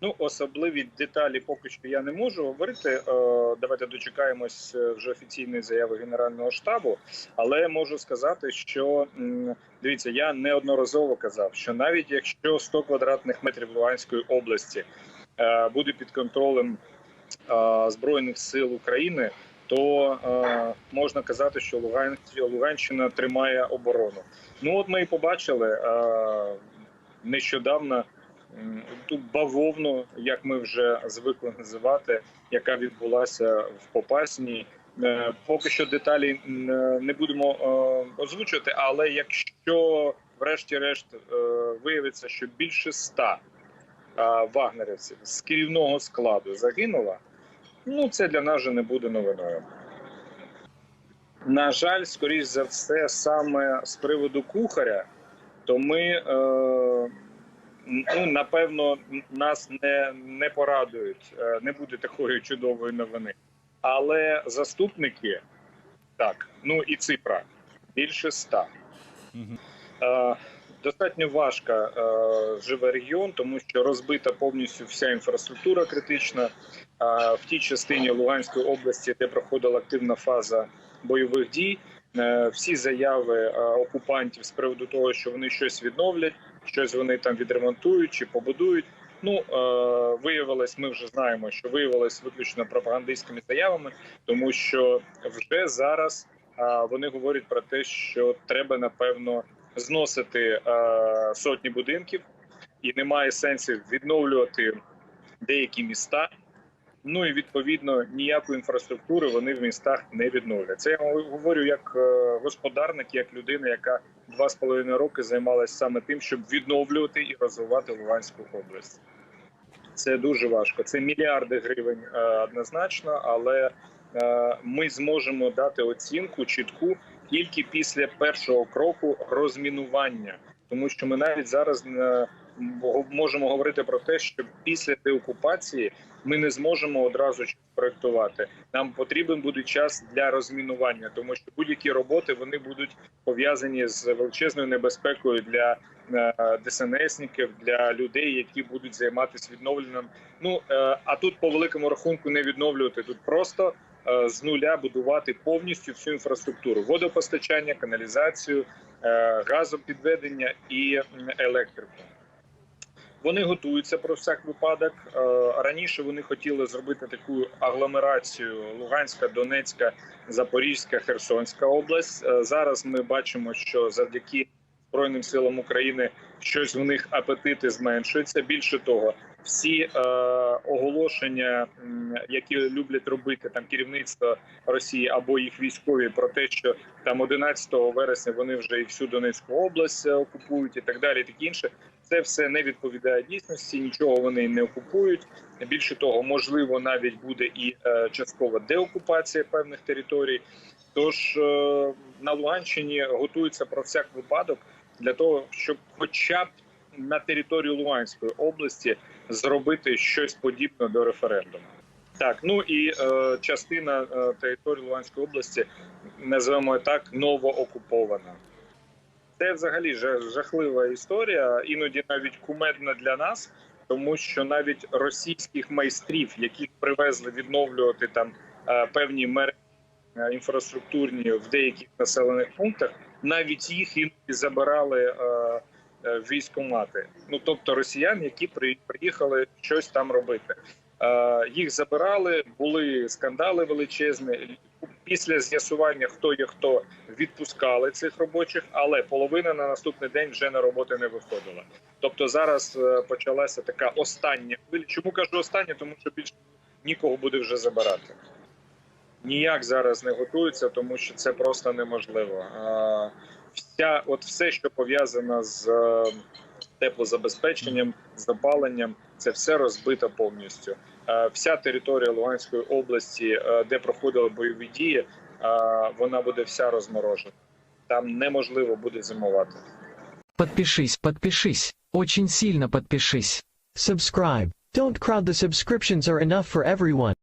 Ну, особливі деталі поки що я не можу говорити. Давайте дочекаємось вже офіційної заяви Генерального штабу. Але можу сказати, що дивіться, я неодноразово казав, що навіть якщо 100 квадратних метрів Луганської області буде під контролем Збройних сил України, то можна казати, що Луганщина тримає оборону. Ну от ми і побачили нещодавно ту бавовну, як ми вже звикли називати, яка відбулася в Попасній. Поки що деталі не будемо озвучувати, але якщо врешті-решт виявиться, що більше 100 вагнерівців з керівного складу загинуло, ну це для нас вже не буде новиною. На жаль, скоріш за все, саме з приводу Кухаря, то ми, ну, напевно, нас не порадують, не буде такої чудової новини. Але заступники, так, ну і цифра, більше 100. Достатньо важко живе регіон, тому що розбита повністю вся інфраструктура критична. В тій частині Луганської області, де проходила активна фаза бойових дій, всі заяви окупантів з приводу того, що вони щось відновлять, щось вони там відремонтують чи побудують. Ну, виявилось, ми вже знаємо, що виявилось виключно пропагандистськими заявами, тому що вже зараз вони говорять про те, що треба, напевно, зносити сотні будинків, і немає сенсу відновлювати деякі міста. Ну і відповідно ніякої інфраструктури вони в містах не відновлять. Це я говорю як господарник, як людина, яка 2,5 роки займалася саме тим, щоб відновлювати і розвивати Луганську область. Це дуже важко. Це мільярди гривень однозначно, але ми зможемо дати оцінку чітку тільки після першого кроку розмінування. Тому що ми навіть зараз можемо говорити про те, що після деокупації ми не зможемо одразу проєктувати. Нам потрібен буде час для розмінування, тому що будь-які роботи вони будуть пов'язані з величезною небезпекою для ДСНСників, для людей, які будуть займатися відновленням. Ну, а тут по великому рахунку не відновлювати, тут просто з нуля будувати повністю всю інфраструктуру: водопостачання, каналізацію, газопідведення і електрику. Вони готуються про всяк випадок. Раніше вони хотіли зробити таку агломерацію: Луганська, Донецька, Запорізька, Херсонська область. Зараз ми бачимо, що завдяки Збройним силам України щось в них апетити зменшуються. Більше того, всі оголошення, які люблять робити там керівництво Росії або їх військові, про те, що там 11 вересня вони вже і всю Донецьку область окупують і так далі, і таке інше, це все не відповідає дійсності, нічого вони не окупують. Більше того, можливо, навіть буде і часткова деокупація певних територій. Тож на Луганщині готуються про всяк випадок для того, щоб хоча б на території Луганської області зробити щось подібне до референдуму. Так, ну і частина території Луганської області, називаємо так, новоокупована. Це взагалі жахлива історія, іноді навіть кумедна для нас, тому що навіть російських майстрів, яких привезли відновлювати там певні мережі інфраструктурні в деяких населених пунктах, навіть їх іноді забирали військкомати. Ну, тобто росіян, які приїхали щось там робити. Їх забирали, були скандали величезні. Після з'ясування, хто є хто, відпускали цих робочих, але половина на наступний день вже на роботи не виходила. Тобто зараз почалася така остання хвиля. Чому кажу остання? Тому що більше нікого буде вже забирати. Ніяк зараз не готуються, тому що це просто неможливо. Все, що пов'язано з теплозабезпеченням, з опаленням, це все розбито повністю. Вся територія Луганської області, де проходили бойові дії, вона буде вся розморожена. Там неможливо буде зимувати. Подпишись. Очень сильно подпишись. Subscribe. Don't crowd, the subscriptions are enough for everyone.